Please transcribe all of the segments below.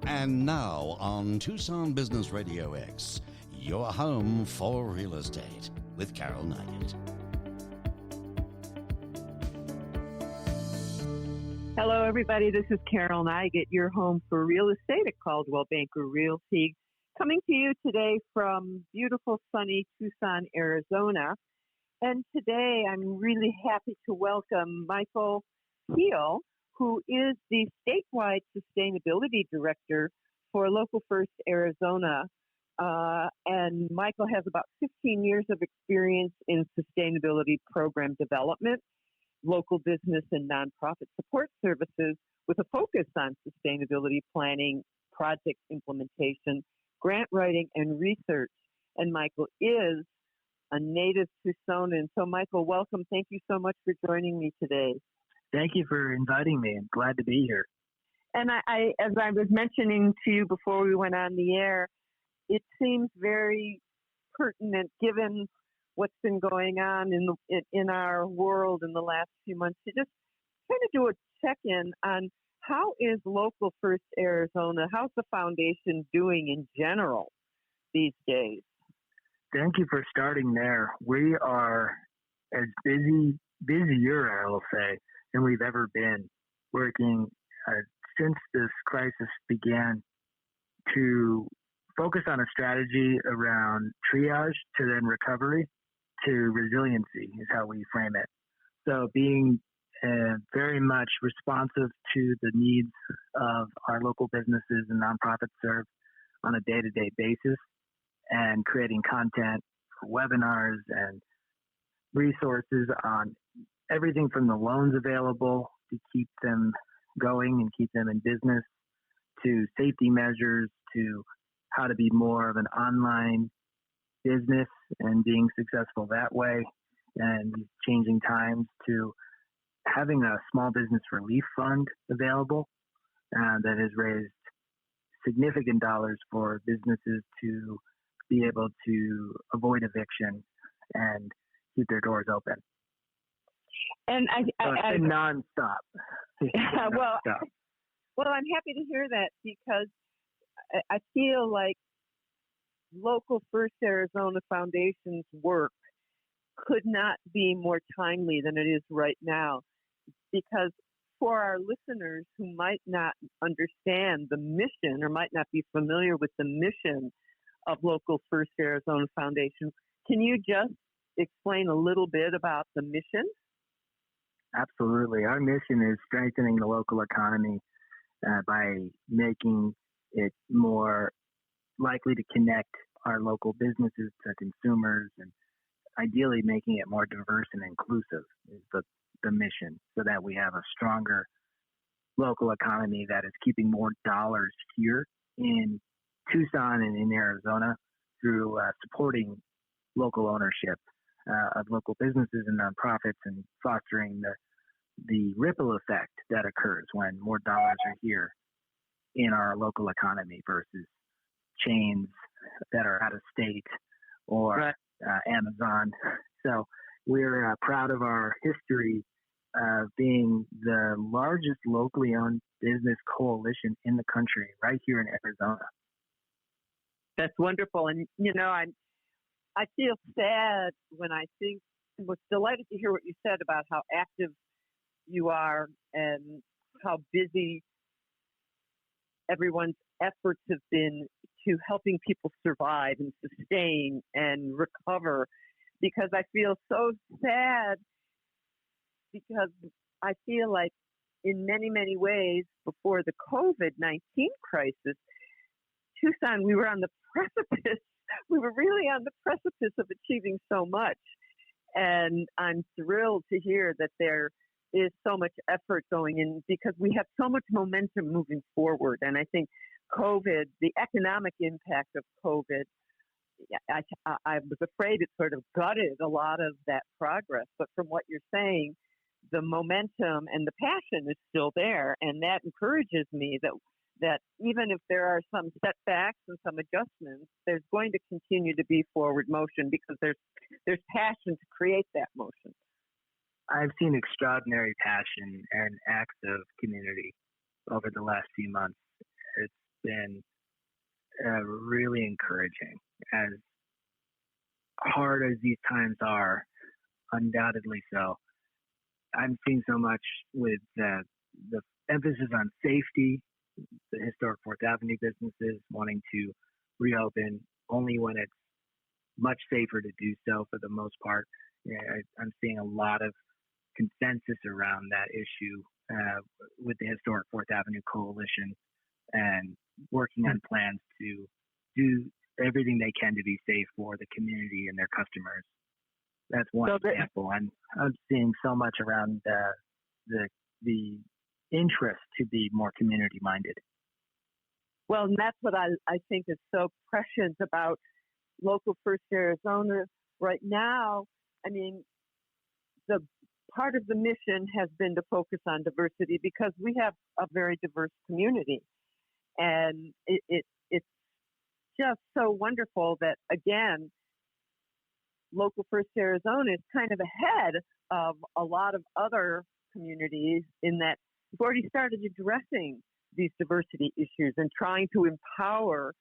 And now on Tucson Business Radio X, your home for real estate with Carol Knight. Hello, everybody. This is Carol Knight, your home for real estate at Caldwell Banker Realty. Coming to you today from beautiful, sunny Tucson, Arizona. And today I'm really happy to welcome Michael Heal, who is the statewide sustainability director for Local First Arizona. And Michael has about 15 years of experience in sustainability program development, local business and nonprofit support services with a focus on sustainability planning, project implementation, grant writing, and research. And Michael is a native Tucsonan. So, Michael, welcome. Thank you so much for joining me today. Thank you for inviting me. I'm glad to be here. And I, as I was mentioning to you before we went on the air, it seems very pertinent given what's been going on in our world in the last few months to just kind of do a check-in on how is Local First Arizona, how's the foundation doing in general these days? Thank you for starting there. We are as busier, I will say, than we've ever been, working since this crisis began to focus on a strategy around triage to then recovery to resiliency is how we frame it. So being very much responsive to the needs of our local businesses and nonprofits served on a day-to-day basis, and creating content for webinars and resources on everything from the loans available to keep them going and keep them in business, to safety measures, to how to be more of an online business and being successful that way, and changing times, to having a small business relief fund available that has raised significant dollars for businesses to be able to avoid eviction and keep their doors open. And it's been nonstop. Well, I'm happy to hear that, because I feel like Local First Arizona Foundation's work could not be more timely than it is right now, because for our listeners who might not understand the mission or might not be familiar with the mission of Local First Arizona Foundation, can you just explain a little bit about the mission? Absolutely. Our mission is strengthening the local economy by making it more likely to connect our local businesses to consumers, and ideally making it more diverse and inclusive is the mission, so that we have a stronger local economy that is keeping more dollars here in Tucson and in Arizona through supporting local ownership of local businesses and nonprofits, and fostering the ripple effect that occurs when more dollars are here in our local economy versus chains that are out of state or Amazon. So we're proud of our history of being the largest locally owned business coalition in the country, right here in Arizona. That's wonderful. And, I feel sad when I was delighted to hear what you said about how active you are and how busy everyone's efforts have been to helping people survive and sustain and recover, because I feel so sad, because I feel like in many, many ways before the COVID-19 crisis, Tucson, we were on the precipice. We were really on the precipice of achieving so much. And I'm thrilled to hear that there is so much effort going in, because we have so much momentum moving forward. And I think COVID, the economic impact of COVID, I was afraid it sort of gutted a lot of that progress. But from what you're saying, the momentum and the passion is still there. And that encourages me that even if there are some setbacks and some adjustments, there's going to continue to be forward motion, because there's passion to create that motion. I've seen extraordinary passion and acts of community over the last few months. It's been really encouraging. As hard as these times are, undoubtedly so, I'm seeing so much with the emphasis on safety, the historic Fourth Avenue businesses wanting to reopen only when it's much safer to do so for the most part. Yeah, I'm seeing a lot of consensus around that issue with the Historic Fourth Avenue Coalition and working on plans to do everything they can to be safe for the community and their customers. That's one example. I'm seeing so much around the interest to be more community minded. Well, and that's what I think is so prescient about Local First Arizona right now. I mean, the part of the mission has been to focus on diversity because we have a very diverse community. And it's just so wonderful that, again, Local First Arizona is kind of ahead of a lot of other communities in that we've already started addressing these diversity issues and trying to empower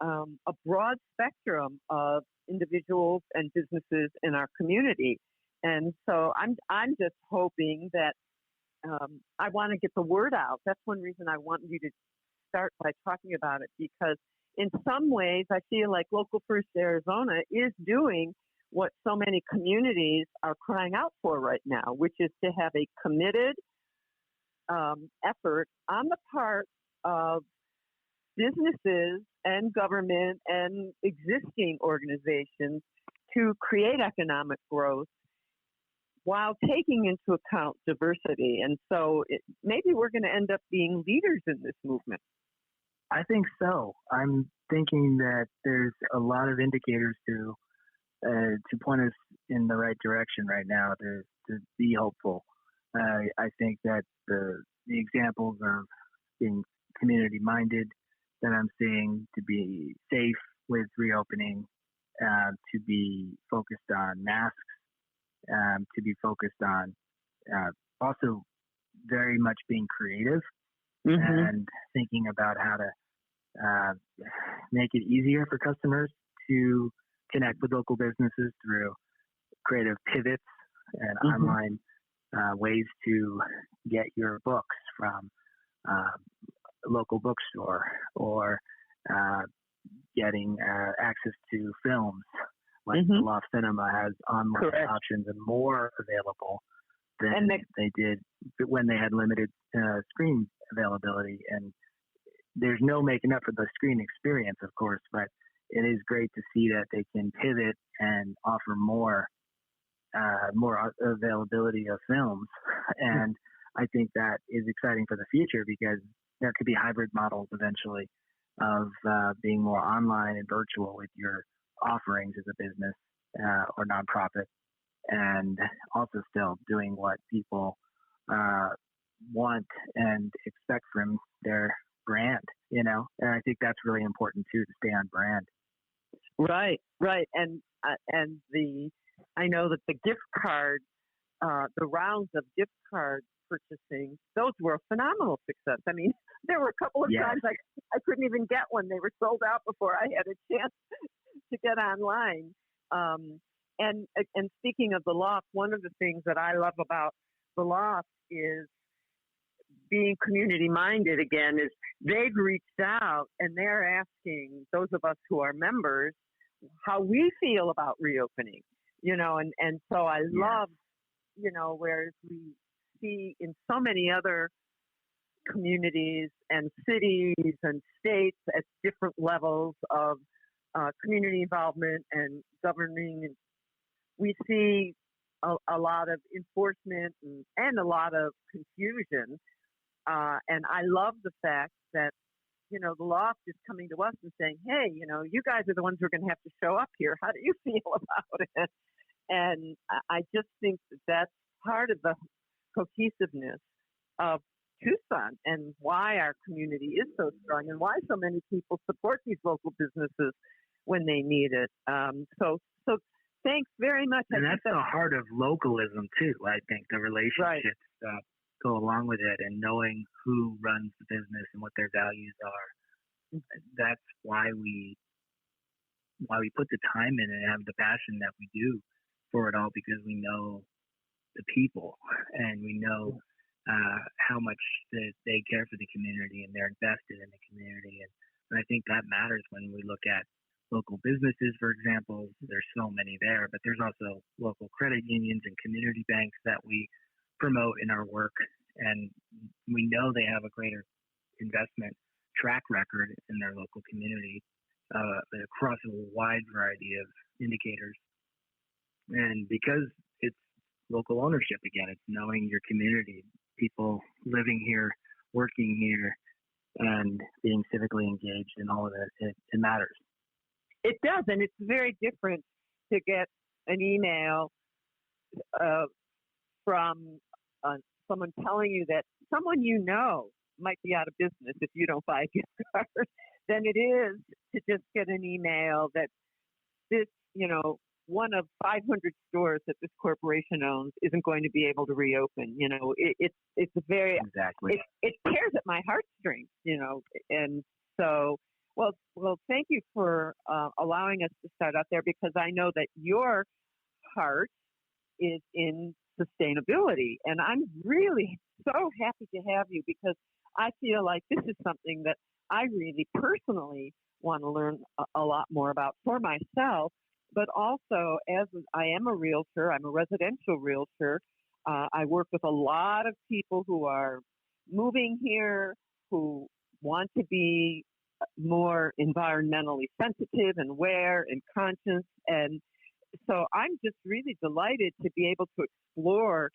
a broad spectrum of individuals and businesses in our community. And so I'm just hoping that I want to get the word out. That's one reason I want you to start by talking about it, because in some ways I feel like Local First Arizona is doing what so many communities are crying out for right now, which is to have a committed effort on the part of businesses and government and existing organizations to create economic growth while taking into account diversity. And so maybe we're going to end up being leaders in this movement. I think so. I'm thinking that there's a lot of indicators to point us in the right direction right now to be hopeful. I think that the examples of being community-minded that I'm seeing, to be safe with reopening, to be focused on masks, to be focused on also very much being creative and thinking about how to make it easier for customers to connect with local businesses through creative pivots and online ways to get your books from local bookstore, or getting access to films like the Loft Cinema has online options and more available than they did when they had limited screen availability. And there's no making up for the screen experience, of course, but it is great to see that they can pivot and offer more availability of films. And I think that is exciting for the future, because there could be hybrid models eventually of being more online and virtual with your offerings as a business or nonprofit, and also still doing what people want and expect from their brand, you know. And I think that's really important too, to stay on brand. Right. And I know that the gift card, the rounds of gift card purchasing, those were a phenomenal success. I mean, there were a couple of times I couldn't even get one. They were sold out before I had a chance to get online. And speaking of the Loft, one of the things that I love about the Loft is being community-minded again, is they've reached out and they're asking those of us who are members how we feel about reopening, you know, and so I love, you know, whereas we see in so many other communities and cities and states at different levels of community involvement and governing, we see a lot of enforcement and a lot of confusion. And I love the fact that, you know, the Loft is coming to us and saying, hey, you know, you guys are the ones who are going to have to show up here. How do you feel about it? And I just think that that's part of the cohesiveness of Tucson and why our community is so strong and why so many people support these local businesses when they need it. So thanks very much. And that's the heart of localism too. I think the relationships go along with it, and knowing who runs the business and what their values are. that's why we put the time in and have the passion that we do for it all, because we know the people and we know how much they care for the community and they're invested in the community. And I think that matters when we look at local businesses, for example. There's so many there, but there's also local credit unions and community banks that we promote in our work. And we know they have a greater investment track record in their local community across a wide variety of indicators. And because it's local ownership again, it's knowing your community, people living here, working here, and being civically engaged in all of it, it matters. It does, and it's very different to get an email from someone telling you that someone you know might be out of business if you don't buy a gift card than it is to just get an email that this, one of 500 stores that this corporation owns isn't going to be able to reopen. It's a very exactly. It tears at my heartstrings, and so well, thank you for allowing us to start out there, because I know that your heart is in sustainability, and I'm really so happy to have you, because I feel like this is something that I really personally want to learn a lot more about for myself, but also as I am a realtor, I'm a residential realtor. I work with a lot of people who are moving here, who want to be more environmentally sensitive and aware and conscious. And so I'm just really delighted to be able to explore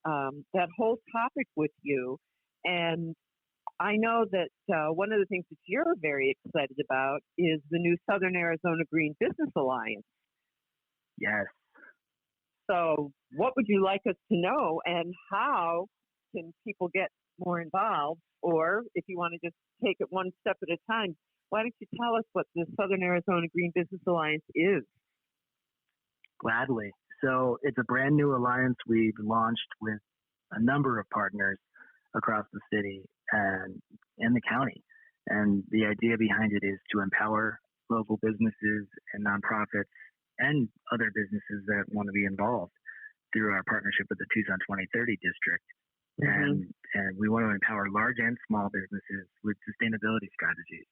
that whole topic with you. And I know that one of the things that you're very excited about is the new Southern Arizona Green Business Alliance. Yes. So what would you like us to know, and how can people get more involved? Or if you want to just take it one step at a time, why don't you tell us what the Southern Arizona Green Business Alliance is? Gladly. So it's a brand new alliance we've launched with a number of partners across the city and in the county. And the idea behind it is to empower local businesses and nonprofits and other businesses that want to be involved through our partnership with the Tucson 2030 district. Mm-hmm. And we want to empower large and small businesses with sustainability strategies.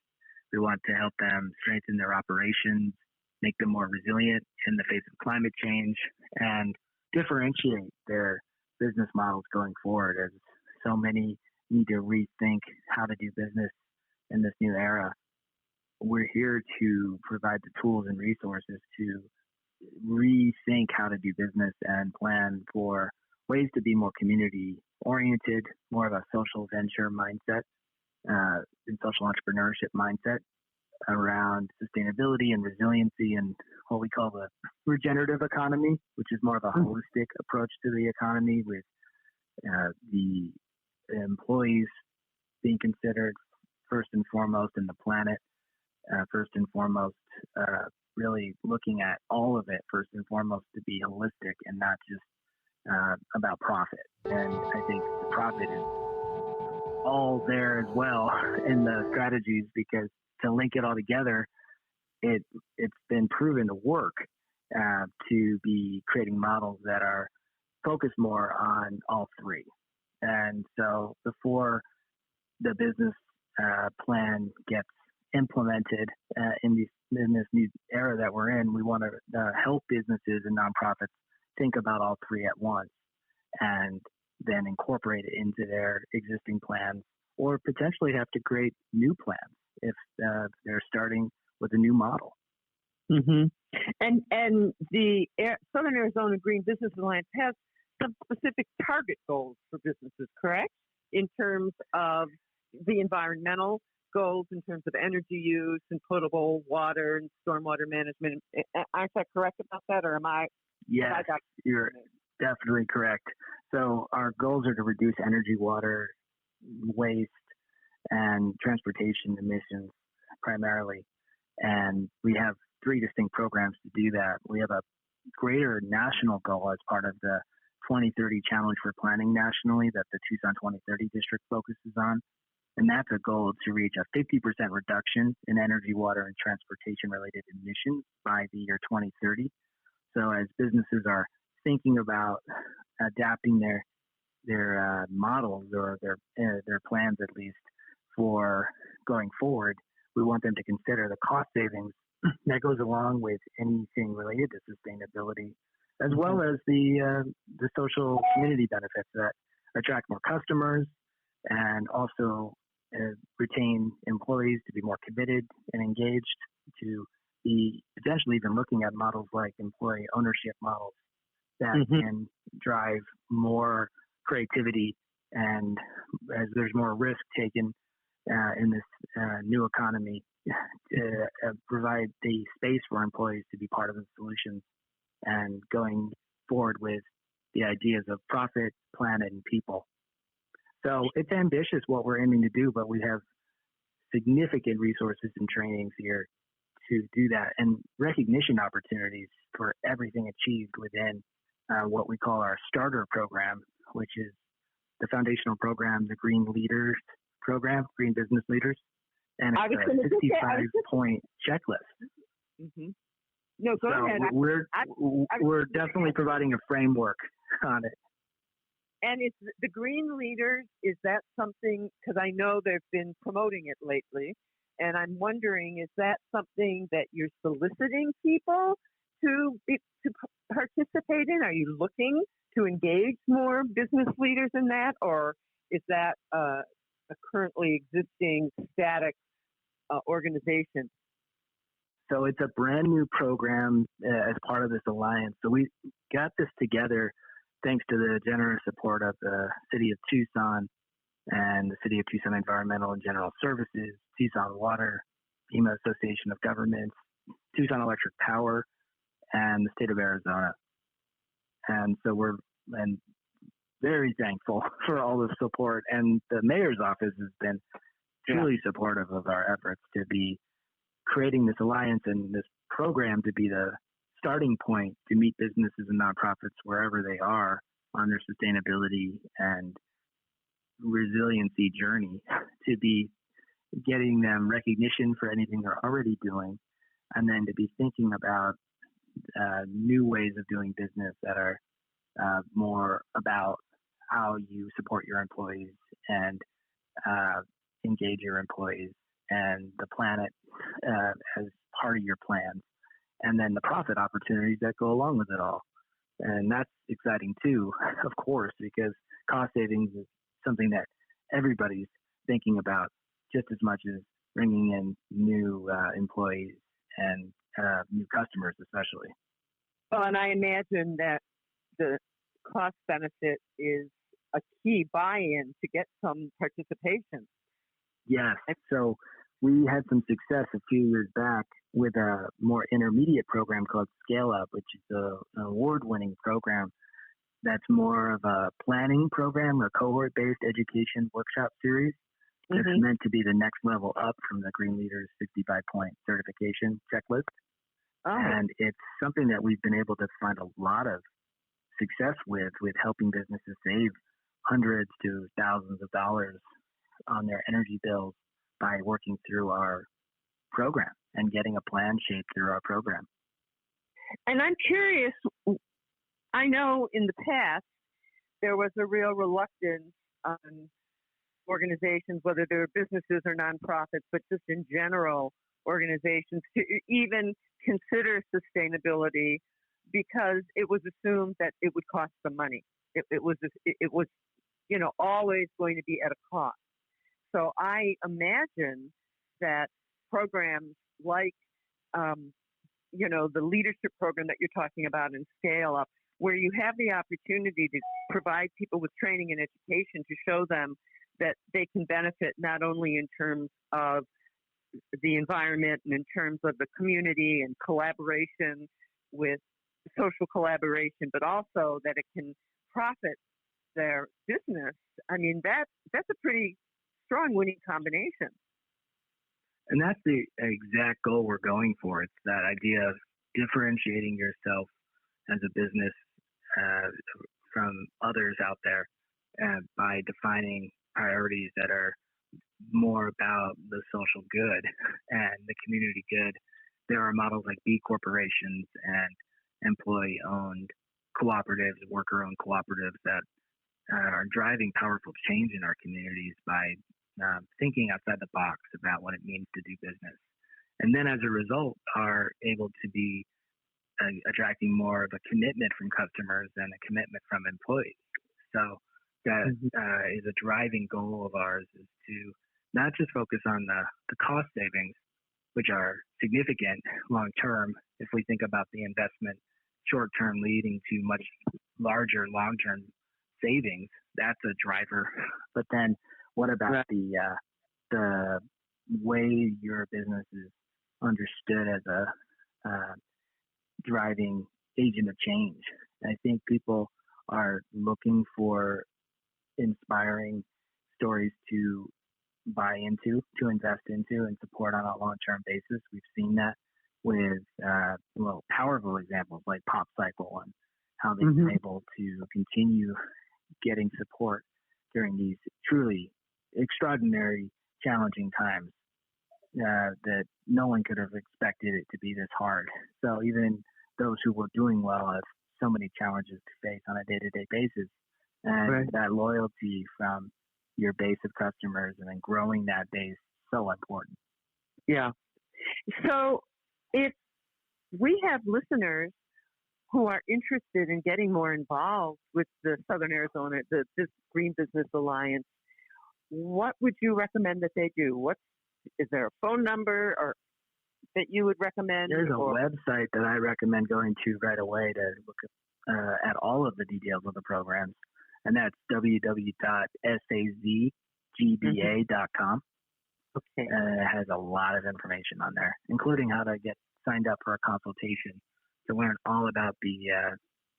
We want to help them strengthen their operations, make them more resilient in the face of climate change, and differentiate their business models going forward, as so many need to rethink how to do business in this new era. We're here to provide the tools and resources to rethink how to do business and plan for ways to be more community-oriented, more of a social venture mindset, and social entrepreneurship mindset around sustainability and resiliency, and what we call the regenerative economy, which is more of a holistic approach to the economy, with the employees being considered first and foremost, and the planet first and foremost, really looking at all of it first and foremost to be holistic and not just about profit. And I think the profit is all there as well in the strategies, because to link it all together, it's been proven to work to be creating models that are focused more on all three. And so before the business plan gets implemented in this new era that we're in, we want to help businesses and nonprofits think about all three at once, and then incorporate it into their existing plans, or potentially have to create new plans if they're starting with a new model. Mm-hmm. And the Southern Arizona Green Business Alliance has some specific target goals for businesses, correct? In terms of the environmental goals, in terms of energy use and potable water and stormwater management. Aren't I correct about that, or am I? Yes, you're definitely correct. So our goals are to reduce energy, water, waste, and transportation emissions primarily. And we have three distinct programs to do that. We have a greater national goal as part of the 2030 Challenge for Planning nationally that the Tucson 2030 district focuses on. And that's a goal to reach a 50% reduction in energy, water, and transportation-related emissions by the year 2030. So as businesses are thinking about adapting their models or their plans, at least, for going forward, we want them to consider the cost savings that goes along with anything related to sustainability, as well as the social community benefits that attract more customers and also retain employees to be more committed and engaged, to be potentially even looking at models like employee ownership models that can drive more creativity, and as there's more risk taken in this new economy, to provide the space for employees to be part of the solutions and going forward with the ideas of profit, planet, and people. So it's ambitious what we're aiming to do, but we have significant resources and trainings here to do that, and recognition opportunities for everything achieved within what we call our starter program, which is the foundational program, the Green Leaders program, Green Business Leaders, and it's a 65-point checklist. No, go ahead. We're definitely providing a framework on it. And it's the Green Leaders, is that something, because I know they've been promoting it lately, and I'm wondering, is that something that you're soliciting people to participate in? Are you looking to engage more business leaders in that, or is that a currently existing static organization? So it's a brand new program as part of this alliance. So we got this together thanks to the generous support of the City of Tucson and the City of Tucson Environmental and General Services, Tucson Water, FEMA Association of Governments, Tucson Electric Power, and the state of Arizona. And so we're very thankful for all the support. And the mayor's office has been truly supportive of our efforts to be creating this alliance and this program to be the starting point to meet businesses and nonprofits wherever they are on their sustainability and resiliency journey, to be getting them recognition for anything they're already doing, and then to be thinking about new ways of doing business that are more about how you support your employees and engage your employees and the planet as part of your plans, and then the profit opportunities that go along with it all. And that's exciting too, of course, because cost savings is something that everybody's thinking about just as much as bringing in new employees and new customers especially. Well, and I imagine that the cost benefit is a key buy-in to get some participation. Yes. So we had some success a few years back with a more intermediate program called Scale Up, which is an award-winning program that's more of a planning program, a cohort-based education workshop series. It's meant to be the next level up from the Green Leaders 65-point certification checklist. And it's something that we've been able to find a lot of success with helping businesses save hundreds to thousands of dollars on their energy bills by working through our program and getting a plan shaped through our program. And I'm curious, I know in the past there was a real reluctance on organizations, whether they're businesses or nonprofits, but just in general organizations, to even consider sustainability because it was assumed that it would cost them money. It was always going to be at a cost. So I imagine that programs like, the leadership program that you're talking about in Scale Up, where you have the opportunity to provide people with training and education to show them that they can benefit not only in terms of the environment and in terms of the community and collaboration with social collaboration, but also that it can profit their business. I mean, that's a pretty strong winning combination. And that's the exact goal we're going for. It's that idea of differentiating yourself as a business from others out there by defining priorities that are more about the social good and the community good, there are models like B corporations and employee-owned cooperatives, worker-owned cooperatives that are driving powerful change in our communities by thinking outside the box about what it means to do business. And then as a result are able to be attracting more of a commitment from customers and a commitment from employees. So that is a driving goal of ours, is to not just focus on the cost savings, which are significant long-term if we think about the investment short-term leading to much larger long-term savings. That's a driver. But then what about the way your business is understood as a driving agent of change? I think people are looking for inspiring stories to buy into, to invest into, and support on a long-term basis. We've seen that with powerful examples like Pop Cycle and how they've been able to continue getting support during these truly extraordinary, challenging times that no one could have expected it to be this hard. So even those who were doing well have so many challenges to face on a day-to-day basis. And that loyalty from your base of customers and then growing that base, so important. Yeah. So if we have listeners who are interested in getting more involved with the Southern Arizona, this Green Business Alliance, what would you recommend that they do? Is there a phone number or that you would recommend? There's a website that I recommend going to right away to look at all of the details of the programs, and that's www.sazgba.com. Okay. It has a lot of information on there, including how to get signed up for a consultation to learn all about the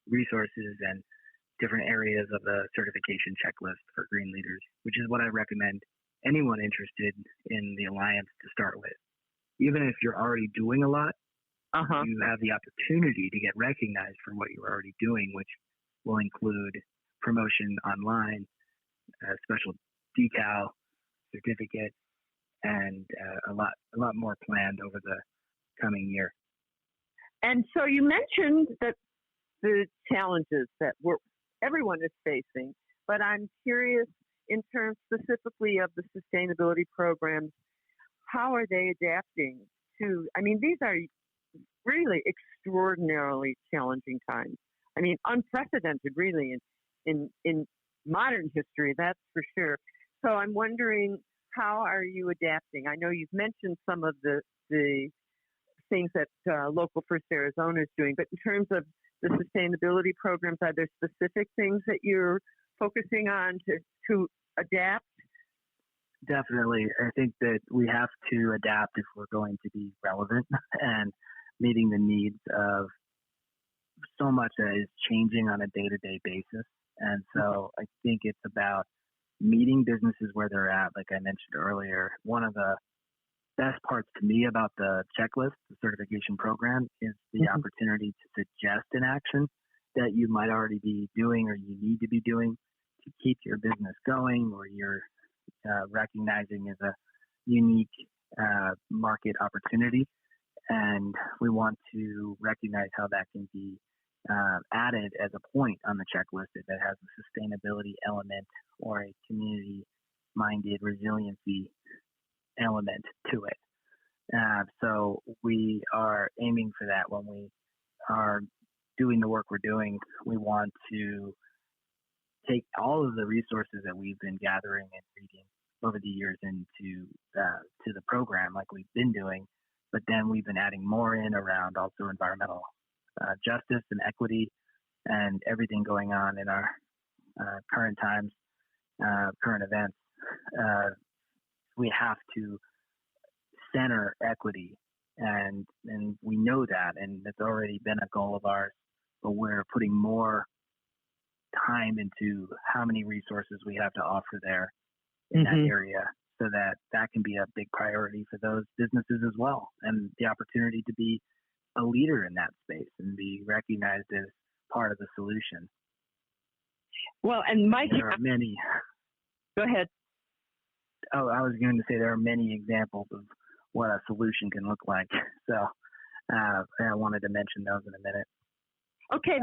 resources and different areas of the certification checklist for green leaders, which is what I recommend anyone interested in the Alliance to start with. Even if you're already doing a lot, you have the opportunity to get recognized for what you're already doing, which will include promotion online, special decal, certificate, and a lot more planned over the coming year. And so you mentioned that the challenges that everyone is facing, but I'm curious in terms specifically of the sustainability programs, how are they adapting to, these are really extraordinarily challenging times. Unprecedented really in modern history, that's for sure. So I'm wondering, how are you adapting? I know you've mentioned some of the things that Local First Arizona is doing, but in terms of the sustainability programs, are there specific things that you're focusing on to adapt? Definitely. I think that we have to adapt if we're going to be relevant and meeting the needs of so much that is changing on a day-to-day basis. And so I think it's about meeting businesses where they're at. Like I mentioned earlier, one of the best parts to me about the checklist, the certification program, is the opportunity to suggest an action that you might already be doing or you need to be doing to keep your business going, or you're recognizing as a unique market opportunity. And we want to recognize how that can be added as a point on the checklist if it has a sustainability element or a community-minded resiliency element to it. So we are aiming for that when we are doing the work we're doing. We want to take all of the resources that we've been gathering and reading over the years into to the program like we've been doing, but then we've been adding more in around also environmental justice and equity and everything going on in our current times, current events. We have to center equity, and we know that, and it's already been a goal of ours, but we're putting more time into how many resources we have to offer there in that area, so that can be a big priority for those businesses as well, and the opportunity to be a leader in that space and be recognized as part of the solution. Well, and Mike, there are many. Go ahead. I was going to say there are many examples of what a solution can look like. So I wanted to mention those in a minute. Okay,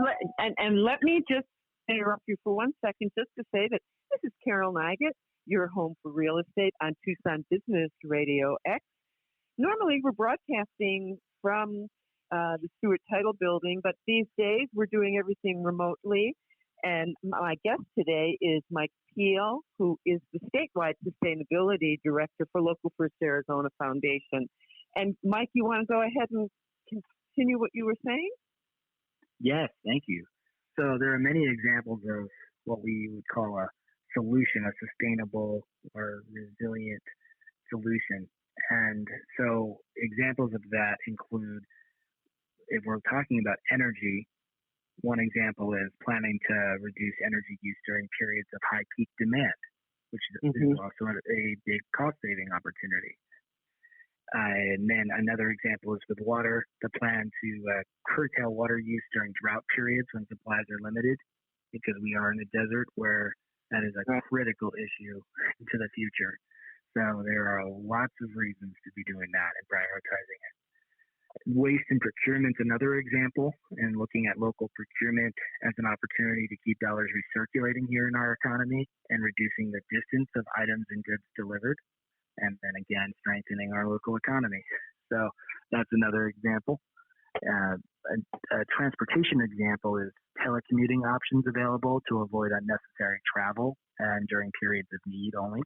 and let me just interrupt you for 1 second just to say that this is Carol Nigut, your home for real estate on Tucson Business Radio X. Normally, we're broadcasting from the Stewart Title Building, but these days we're doing everything remotely. And my guest today is Mike Peel, who is the statewide sustainability director for Local First Arizona Foundation. And Mike, you want to go ahead and continue what you were saying? Yes, thank you. So there are many examples of what we would call a solution, a sustainable or resilient solution. And so examples of that include, if we're talking about energy, one example is planning to reduce energy use during periods of high peak demand, which is also a big cost-saving opportunity. And then another example is with water, the plan to curtail water use during drought periods when supplies are limited, because we are in a desert where that is a critical issue into the future. So there are lots of reasons to be doing that and prioritizing it. Waste and procurement is another example, and looking at local procurement as an opportunity to keep dollars recirculating here in our economy and reducing the distance of items and goods delivered, and then again, strengthening our local economy. So that's another example. A transportation example is telecommuting options available to avoid unnecessary travel and during periods of need only,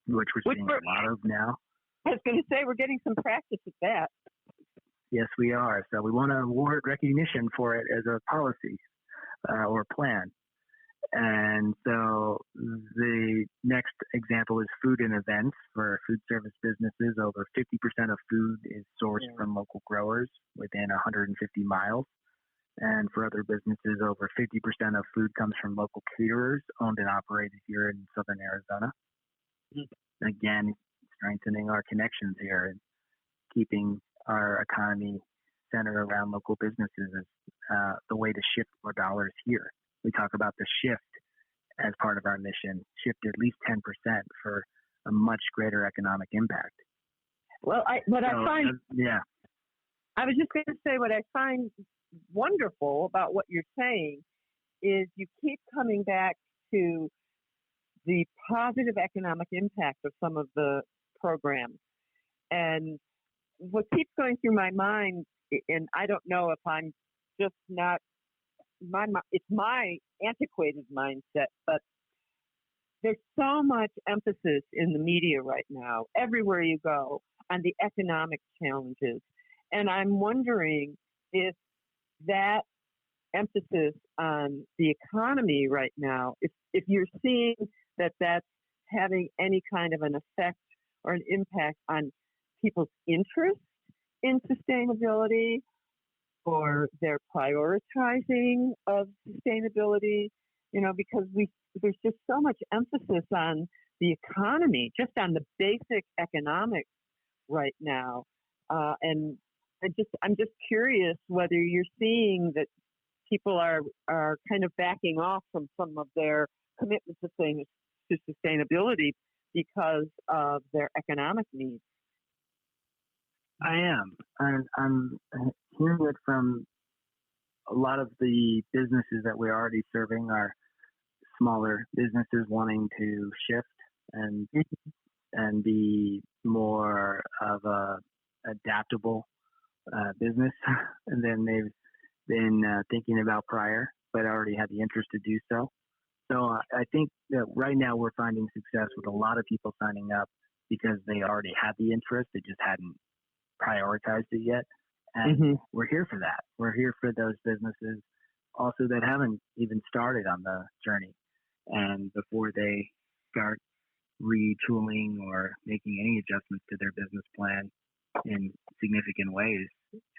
which we're seeing a lot of now. I was going to say, we're getting some practice at that. Yes, we are. So we want to award recognition for it as a policy or plan. And so the next example is food and events. For food service businesses, over 50% of food is sourced from local growers within 150 miles. And for other businesses, over 50% of food comes from local caterers owned and operated here in southern Arizona. Again, strengthening our connections here and keeping our economy centered around local businesses is the way to shift more dollars here. We talk about the shift as part of our mission, shift at least 10% for a much greater economic impact. Well, I was just going to say, what I find wonderful about what you're saying is you keep coming back to the positive economic impact of some of the programs. And what keeps going through my mind, and I don't know if I'm just not, it's my antiquated mindset, but there's so much emphasis in the media right now, everywhere you go, on the economic challenges. And I'm wondering if that emphasis on the economy right now, if you're seeing that that's having any kind of an effect or an impact on people's interest in sustainability or their prioritizing of sustainability, because there's just so much emphasis on the economy, just on the basic economics right now. And I'm just curious whether you're seeing that people are kind of backing off from some of their commitment to sustainability because of their economic needs. I am. I'm hearing it from a lot of the businesses that we're already serving are smaller businesses wanting to shift and be more of a adaptable business than they've been thinking about prior, but already had the interest to do so. So I think that right now we're finding success with a lot of people signing up because they already had the interest, they just hadn't prioritized it yet. And we're here for that. We're here for those businesses also that haven't even started on the journey. And before they start retooling or making any adjustments to their business plan in significant ways,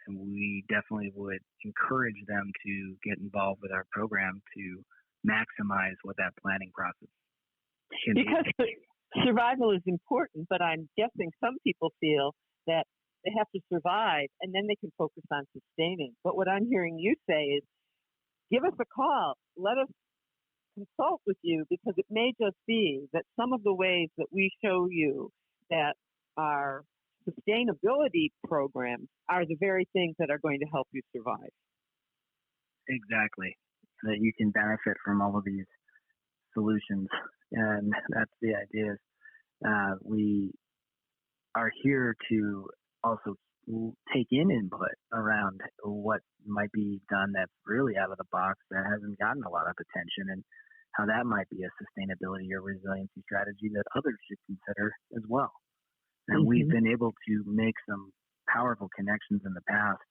we definitely would encourage them to get involved with our program to maximize what that planning process can be. Because survival is important, but I'm guessing some people feel that they have to survive and then they can focus on sustaining. But what I'm hearing you say is, give us a call. Let us consult with you because it may just be that some of the ways that we show you that our sustainability programs are the very things that are going to help you survive. Exactly. That you can benefit from all of these solutions. And that's the idea. We are here to also take in input around what might be done that's really out of the box that hasn't gotten a lot of attention, and how that might be a sustainability or resiliency strategy that others should consider as well. And we've been able to make some powerful connections in the past.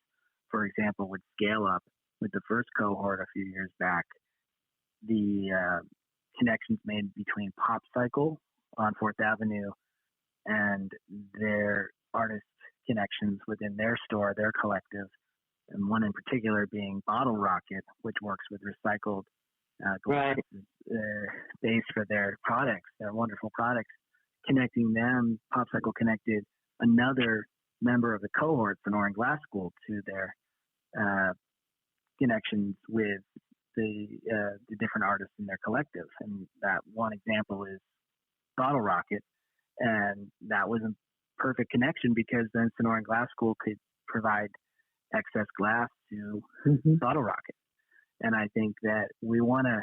For example, with Scale Up, with the first cohort a few years back, the connections made between Pop Cycle on 4th Avenue and their artist connections within their store, their collective, and one in particular being Bottle Rocket, which works with recycled glass base for their products, their wonderful products. Connecting them, Pop Cycle connected another member of the cohort, Sonoran Glass School, to their connections with the different artists in their collective. And that one example is Bottle Rocket. And that was a perfect connection because then Sonoran Glass School could provide excess glass to Bottle Rocket. And I think that we want to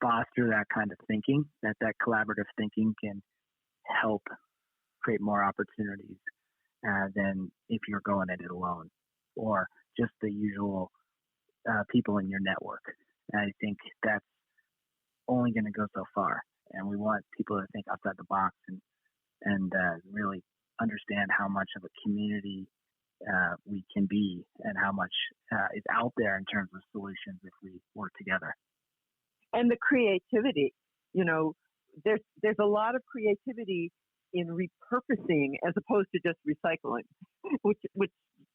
foster that kind of thinking, that collaborative thinking can help create more opportunities than if you're going at it alone or just the usual people in your network. And I think that's only going to go so far. And we want people to think outside the box and really understand how much of a community we can be and how much is out there in terms of solutions if we work together. And the creativity, there's a lot of creativity in repurposing as opposed to just recycling, which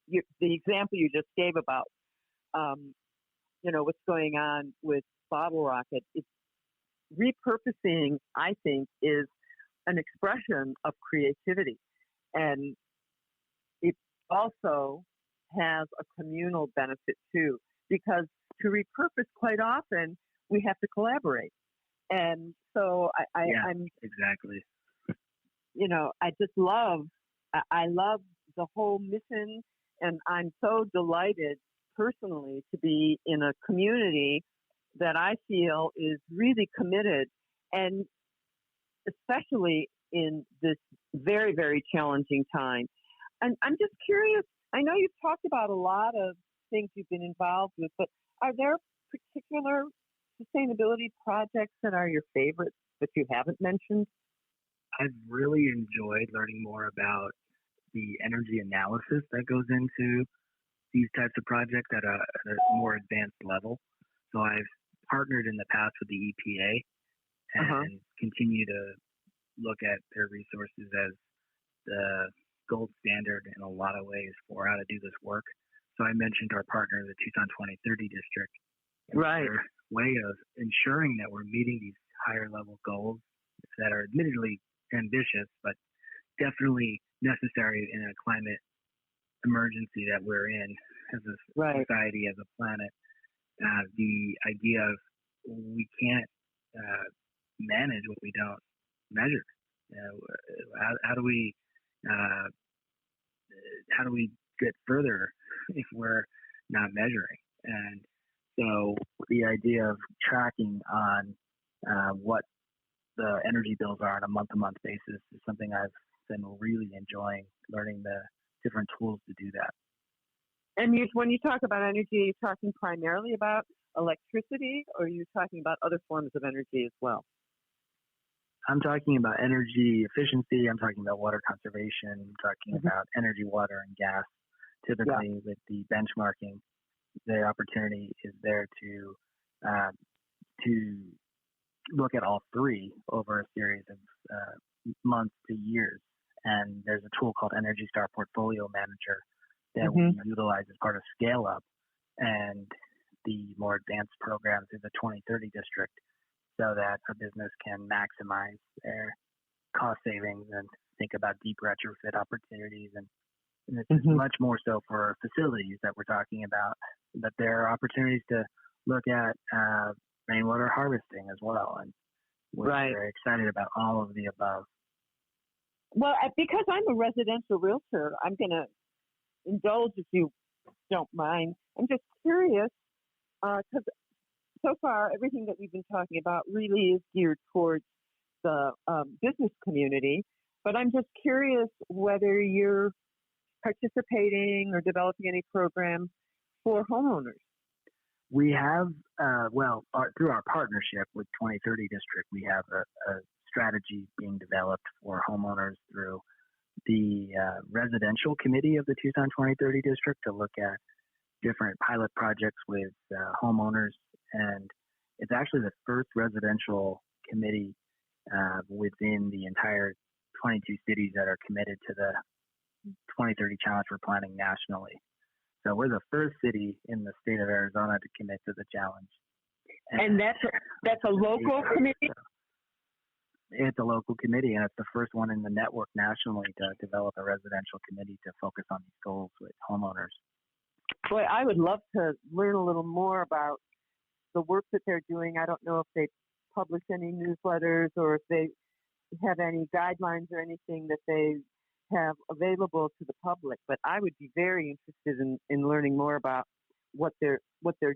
the example you just gave about, what's going on with Bottle Rocket. It's repurposing, I think, is an expression of creativity. And it also has a communal benefit too, because to repurpose quite often, we have to collaborate. And so I'm exactly. I just love the whole mission, and I'm so delighted personally to be in a community that I feel is really committed, and especially in this very, very challenging time. And I'm just curious, I know you've talked about a lot of things you've been involved with, but are there particular sustainability projects that are your favorites that you haven't mentioned? I've really enjoyed learning more about the energy analysis that goes into these types of projects at a more advanced level. So I've partnered in the past with the EPA and continue to look at their resources as the gold standard in a lot of ways for how to do this work. So I mentioned our partner, the Tucson 2030 District. Right. Their way of ensuring that we're meeting these higher level goals that are admittedly ambitious, but definitely necessary in a climate emergency that we're in as a society, as a planet. The idea of we can't manage what we don't measure. How do we get further if we're not measuring? And so the idea of tracking on what the energy bills are on a month-to-month basis is something I've been really enjoying, learning the different tools to do that. And when you talk about energy, are you talking primarily about electricity, or are you talking about other forms of energy as well? I'm talking about energy efficiency. I'm talking about water conservation. I'm talking about energy, water, and gas. Typically, with the benchmarking, the opportunity is there to look at all three over a series of months to years. And there's a tool called Energy Star Portfolio Manager that we utilize as part of Scale Up and the more advanced programs in the 2030 district, so that a business can maximize their cost savings and think about deep retrofit opportunities. And it's much more so for facilities that we're talking about, but there are opportunities to look at rainwater harvesting as well. And we're very excited about all of the above. Well, because I'm a residential realtor, I'm going to indulge, if you don't mind. I'm just curious, because so far everything that we've been talking about really is geared towards the business community. But I'm just curious whether you're participating or developing any programs for homeowners. We have, through our partnership with 2030 District, we have a strategy being developed for homeowners through the residential committee of the Tucson 2030 District to look at different pilot projects with homeowners. And it's actually the first residential committee within the entire 22 cities that are committed to the 2030 Challenge for Planning nationally. So we're the first city in the state of Arizona to commit to the challenge. And that's a local committee? It's a local committee, and it's the first one in the network nationally to develop a residential committee to focus on these goals with homeowners. Boy, I would love to learn a little more about the work that they're doing. I don't know if they publish any newsletters or if they have any guidelines or anything that they have available to the public, but I would be very interested in learning more about what they're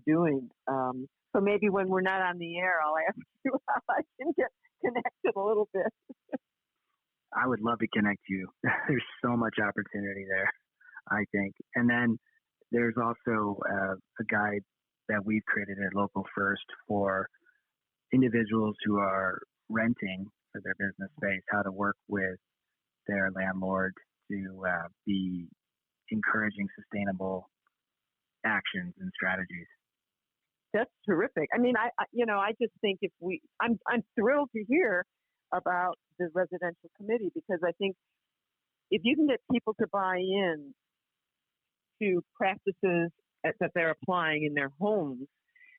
doing. So maybe when we're not on the air, I'll ask you how I can get connected a little bit. I would love to connect you. There's so much opportunity there, I think. And then there's also a guide that we've created at Local First for individuals who are renting for their business space, how to work with their landlord to be encouraging sustainable actions and strategies. That's terrific. I mean, I just think I'm thrilled to hear about the residential committee, because I think if you can get people to buy in to practices that they're applying in their homes,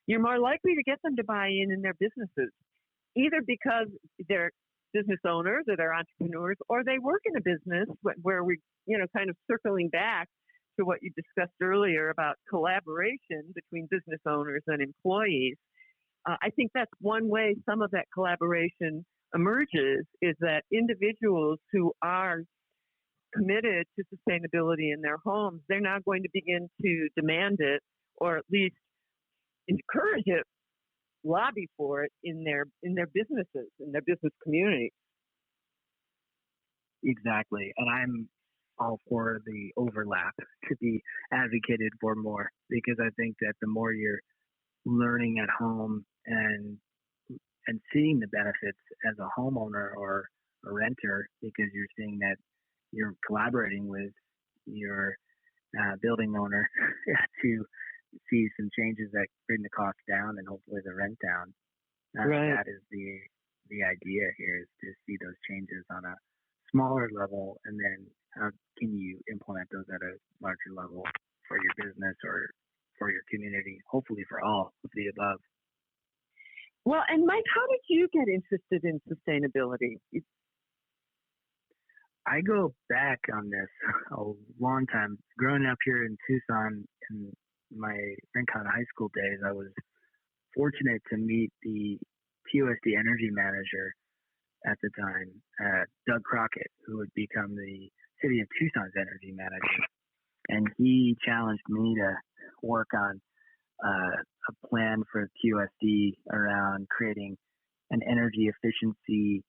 you're more likely to get them to buy in their businesses, either because they're business owners or they're entrepreneurs, or they work in a business where we, kind of circling back to what you discussed earlier about collaboration between business owners and employees. I think that's one way some of that collaboration emerges, is that individuals who are committed to sustainability in their homes, they're now going to begin to demand it, or at least encourage it, lobby for it in their businesses, in their business community. Exactly. And I'm all for the overlap to be advocated for more, because I think that the more you're learning at home and seeing the benefits as a homeowner or a renter, because you're seeing that you're collaborating with your building owner to see some changes that bring the cost down and hopefully the rent down. Right. That is the idea here, is to see those changes on a smaller level, and then how can you implement those at a larger level for your business or for your community, hopefully for all of the above. Well, and Mike, how did you get interested in sustainability? I go back on this a long time. Growing up here in Tucson in my Rincon High School days, I was fortunate to meet the TUSD energy manager at the time, Doug Crockett, who would become the City of Tucson's energy manager. And he challenged me to work on a plan for TUSD around creating an energy efficiency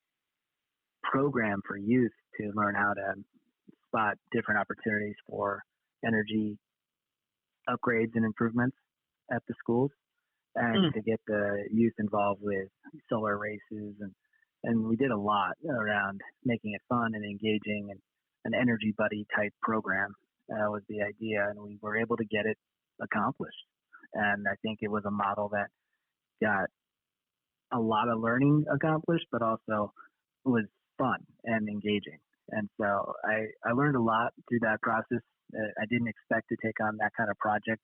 program for youth to learn how to spot different opportunities for energy upgrades and improvements at the schools, and to get the youth involved with solar races. And we did a lot around making it fun and engaging, and an energy buddy type program was the idea, and we were able to get it accomplished. And I think it was a model that got a lot of learning accomplished, but also was fun and engaging. And so I learned a lot through that process. I didn't expect to take on that kind of project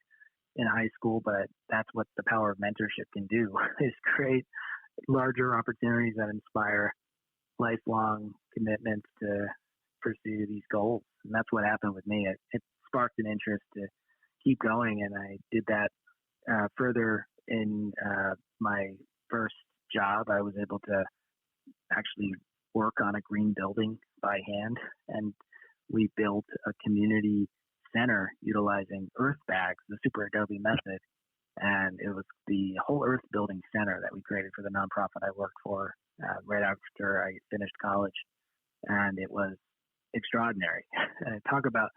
in high school, but that's what the power of mentorship can do, is create larger opportunities that inspire lifelong commitments to pursue these goals. And that's what happened with me. It sparked an interest to keep going, and I did that further in my first job, I was able to actually work on a green building by hand, and we built a community center utilizing earth bags, the super adobe method. And it was the whole earth building center that we created for the nonprofit I worked for right after I finished college. And it was extraordinary. Talk about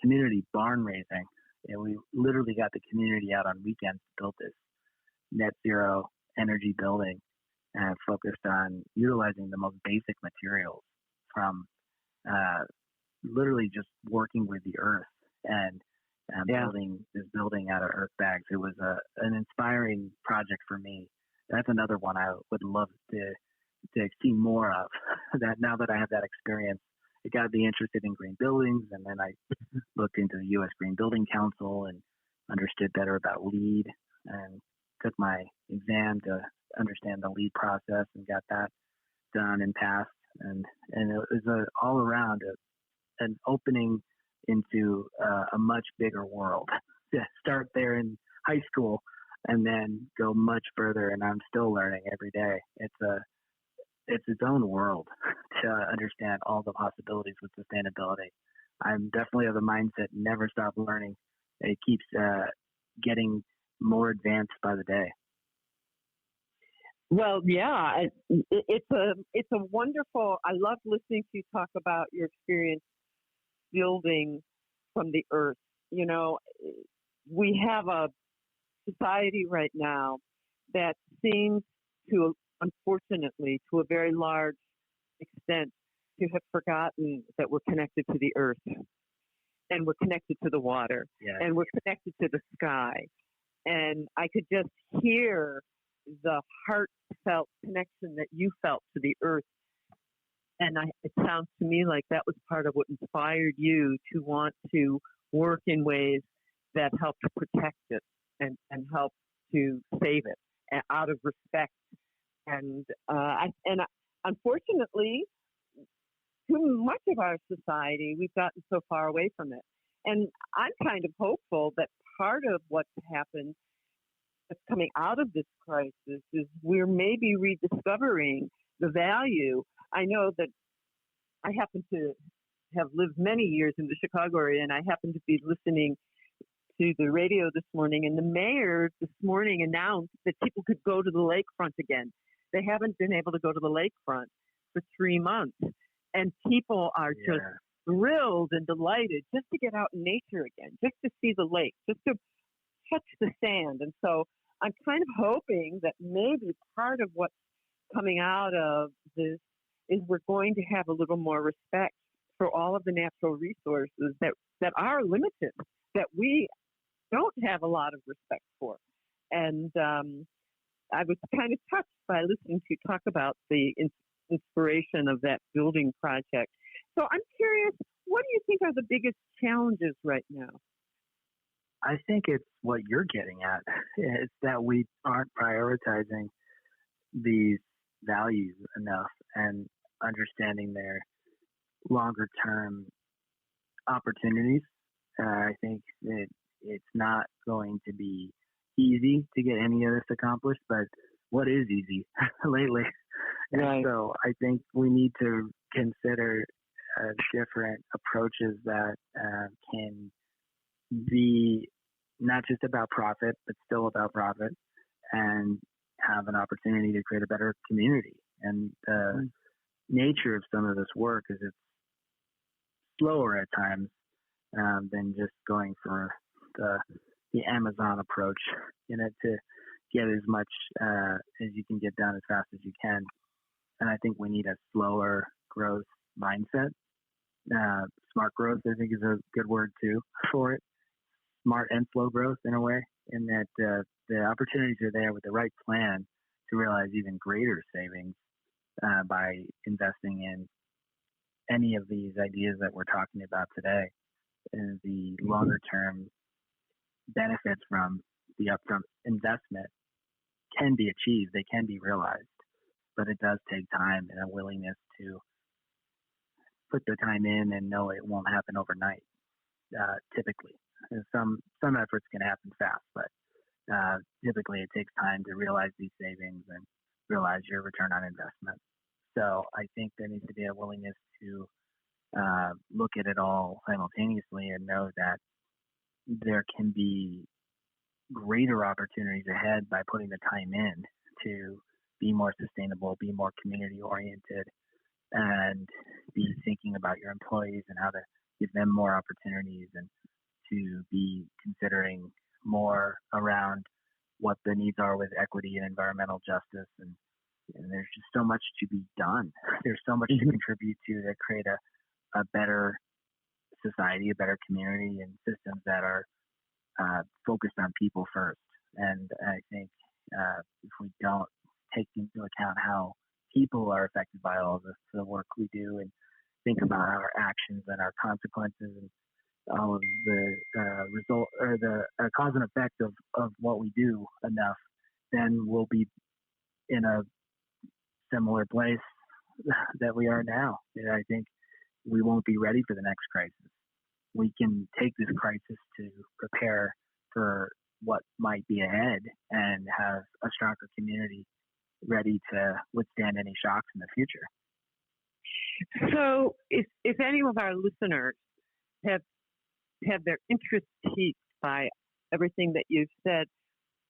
community barn raising. We literally got the community out on weekends to build this net zero energy building and focused on utilizing the most basic materials from literally just working with the earth and building this building out of earth bags. It was an inspiring project for me. That's another one I would love to see more of. That now that I have that experience, it got me interested in green buildings, and then I looked into the U.S. Green Building Council and understood better about LEED, and took my exam to understand the LEED process and got that done and passed. And it was all around an opening into a much bigger world. To start there in high school and then go much further, and I'm still learning every day. It's its own world to understand all the possibilities with sustainability. I'm definitely of the mindset never stop learning. It keeps getting more advanced by the day. Well, yeah, it's a wonderful. I love listening to you talk about your experience building from the earth. You know, we have a society right now that seems to, unfortunately, to a very large extent, to have forgotten that we're connected to the earth, and we're connected to the water, and we're connected to the sky. And I could just hear the heartfelt connection that you felt to the earth. And it sounds to me like that was part of what inspired you to want to work in ways that help to protect it and help to save it out of respect. And unfortunately, too much of our society, we've gotten so far away from it. And I'm kind of hopeful that part of what's happened that's coming out of this crisis is we're maybe rediscovering the value. I know that I happen to have lived many years in the Chicago area, and I happen to be listening to the radio this morning, and the mayor this morning announced that people could go to the lakefront again. They haven't been able to go to the lakefront for 3 months, and people are just thrilled and delighted just to get out in nature again, just to see the lake, just to touch the sand. And so I'm kind of hoping that maybe part of what's coming out of this is we're going to have a little more respect for all of the natural resources that are limited, that we don't have a lot of respect for. And I was kind of touched by listening to you talk about the inspiration of that building project. So I'm curious, what do you think are the biggest challenges right now? I think it's what you're getting at. It's that we aren't prioritizing these values enough and understanding their longer term opportunities. I think that it's not going to be easy to get any of this accomplished, but what is easy lately? Right. And so I think we need to consider different approaches that can be not just about profit, but still about profit, and have an opportunity to create a better community. And the nature of some of this work is it's slower at times than just going for the Amazon approach, to get as much as you can get done as fast as you can. And I think we need a slower growth mindset. Smart growth, I think, is a good word too for it. Smart and slow growth in a way, in that the opportunities are there with the right plan to realize even greater savings by investing in any of these ideas that we're talking about today. And the longer term benefits from the upfront investment can be achieved, they can be realized, but it does take time and a willingness to put the time in and know it won't happen overnight, typically. And some efforts can happen fast, but typically it takes time to realize these savings and realize your return on investment. So I think there needs to be a willingness to look at it all simultaneously and know that there can be greater opportunities ahead by putting the time in to be more sustainable, be more community oriented, and be thinking about your employees and how to give them more opportunities, and to be considering more around what the needs are with equity and environmental justice. And there's just so much to be done. There's so much to contribute to create a better society, a better community, and systems that are focused on people first. And I think if we don't take into account how people are affected by all of this, the work we do, and think about our actions and our consequences and all of the result or the cause and effect of what we do enough, then we'll be in a similar place that we are now. And I think we won't be ready for the next crisis. We can take this crisis to prepare for what might be ahead and have a stronger community ready to withstand any shocks in the future. So if any of our listeners have their interest piqued by everything that you've said,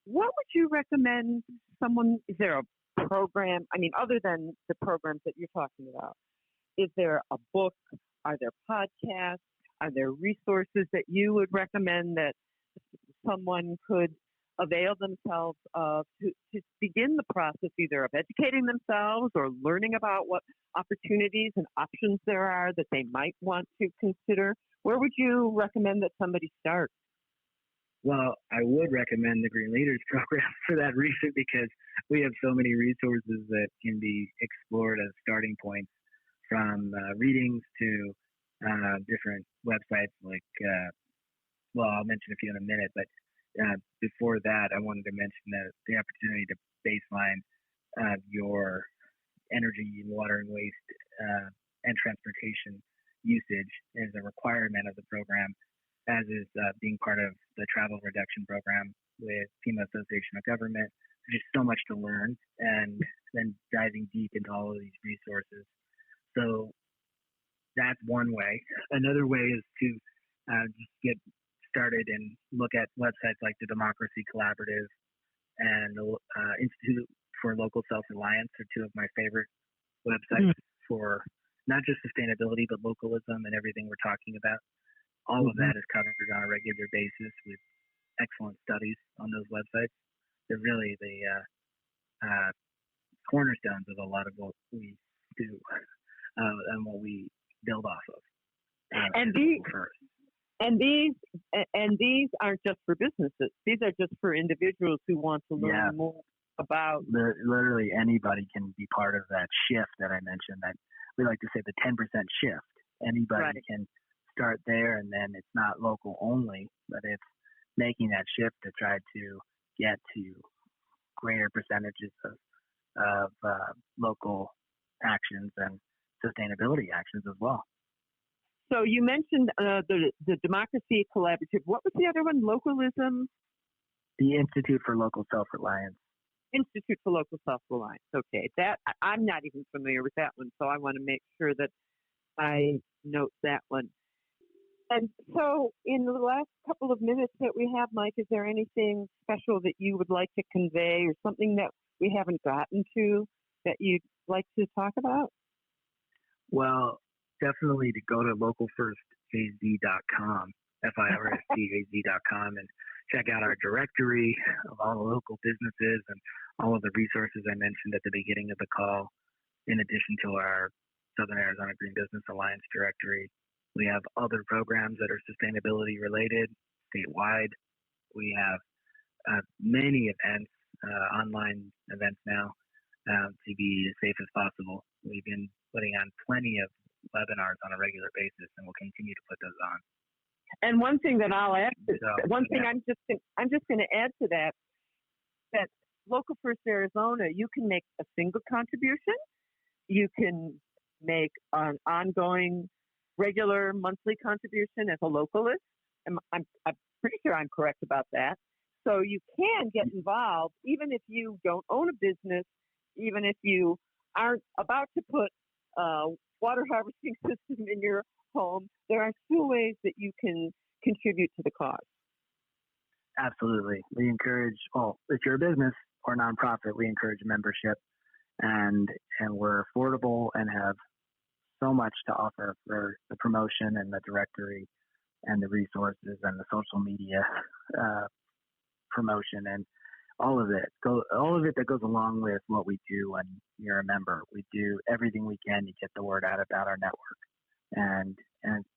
what would you recommend someone? Is there a program? I mean, other than the programs that you're talking about, is there a book? Are there podcasts? Are there resources that you would recommend that someone could avail themselves of to begin the process either of educating themselves or learning about what opportunities and options there are that they might want to consider? Where would you recommend that somebody start? Well, I would recommend the Green Leaders Program for that reason, because we have so many resources that can be explored as starting points, from readings to different websites like, I'll mention a few in a minute, but before that, I wanted to mention the opportunity to baseline your energy, water, and waste and transportation usage is a requirement of the program, as is being part of the travel reduction program with FEMA Association of Government. There's just so much to learn, and then diving deep into all of these resources. So that's one way. Another way is to just get started and look at websites like the Democracy Collaborative and the Institute for Local Self-Reliance are two of my favorite websites for not just sustainability, but localism and everything we're talking about. All of that is covered on a regular basis with excellent studies on those websites. They're really the cornerstones of a lot of what we do and what we build off of. And these aren't just for businesses. These are just for individuals who want to learn more about. Literally anybody can be part of that shift that I mentioned. That we like to say the 10% shift. Anybody can start there, and then it's not local only, but it's making that shift to try to get to greater percentages of local actions and sustainability actions as well. So you mentioned the Democracy Collaborative. What was the other one? Localism? The Institute for Local Self-Reliance. Institute for Local Self-Reliance. Okay, that I'm not even familiar with that one, so I want to make sure that I note that one. And so in the last couple of minutes that we have, Mike, is there anything special that you would like to convey or something that we haven't gotten to that you'd like to talk about? Well, definitely to go to localfirstaz.com, FIRSTAZ.com, and check out our directory of all the local businesses and all of the resources I mentioned at the beginning of the call, in addition to our Southern Arizona Green Business Alliance directory. We have other programs that are sustainability related statewide. We have many events, online events now, to be as safe as possible. We've been putting on plenty of webinars on a regular basis, and we'll continue to put those on. And one thing that I'll add, I'm just going to add to that Local First Arizona, you can make a single contribution, you can make an ongoing regular monthly contribution as a localist. I'm pretty sure I'm correct about that. So you can get involved even if you don't own a business, even if you aren't about to put a water harvesting system in your home. There are still ways that you can contribute to the cause. Absolutely. We encourage, if you're a business or nonprofit, we encourage membership, and we're affordable and have so much to offer for the promotion and the directory and the resources and the social media promotion and all of it that goes along with what we do when you're a member. We do everything we can to get the word out about our network, and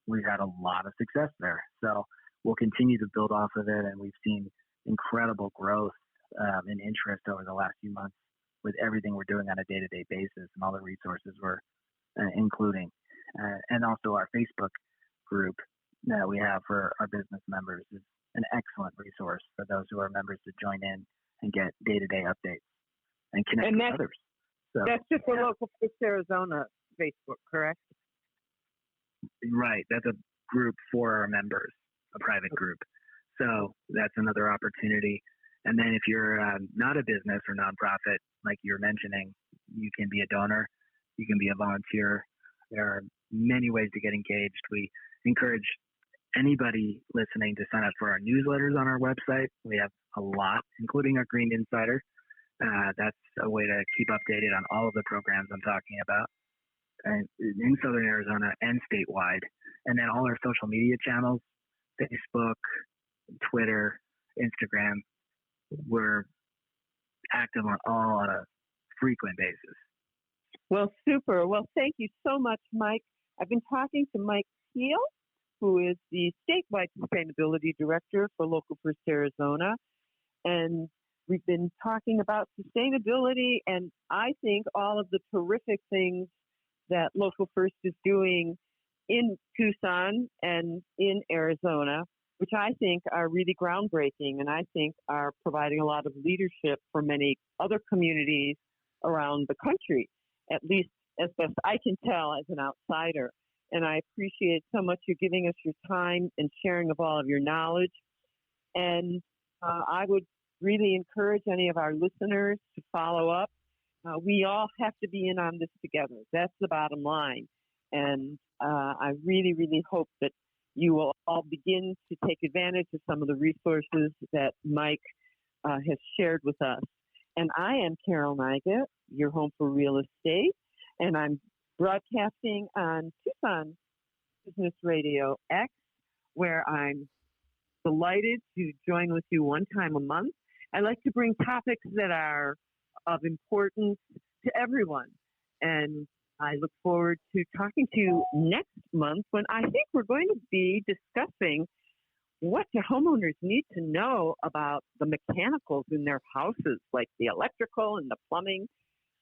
we've had a lot of success there. So we'll continue to build off of it, and we've seen incredible growth and interest over the last few months with everything we're doing on a day-to-day basis and all the resources we're including, and also our Facebook group that we have for our business members is an excellent resource for those who are members to join in and get day-to-day updates and connect with others. So, that's just the Local First Arizona Facebook, correct? Right. That's a group for our members, a private group. So that's another opportunity. And then if you're not a business or nonprofit, like you're mentioning, you can be a donor, you can be a volunteer. There are many ways to get engaged. We encourage anybody listening to sign up for our newsletters on our website. We have a lot, including our Green Insider. That's a way to keep updated on all of the programs I'm talking about in Southern Arizona and statewide. And then all our social media channels, Facebook, Twitter, Instagram, we're active on all on a frequent basis. Well, super. Well, thank you so much, Mike. I've been talking to Mike Peel, who is the statewide sustainability director for Local First Arizona. And we've been talking about sustainability and I think all of the terrific things that Local First is doing in Tucson and in Arizona, which I think are really groundbreaking and I think are providing a lot of leadership for many other communities around the country, at least as best I can tell as an outsider. And I appreciate so much you giving us your time and sharing of all of your knowledge. And I would really encourage any of our listeners to follow up. We all have to be in on this together. That's the bottom line. And I really, really hope that you will all begin to take advantage of some of the resources that Mike has shared with us. And I am Carol Nigut, your home for real estate, and I'm broadcasting on Tucson Business Radio X, where I'm delighted to join with you one time a month. I like to bring topics that are of importance to everyone. And I look forward to talking to you next month when I think we're going to be discussing what do homeowners need to know about the mechanicals in their houses, like the electrical and the plumbing.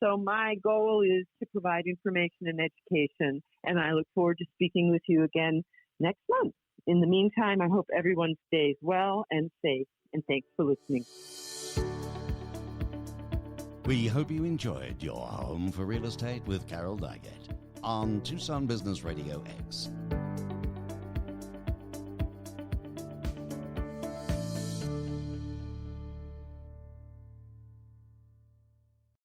So my goal is to provide information and education, and I look forward to speaking with you again next month. In the meantime, I hope everyone stays well and safe, and thanks for listening. We hope you enjoyed Your Home for Real Estate with Carol Nigut on Tucson Business Radio X.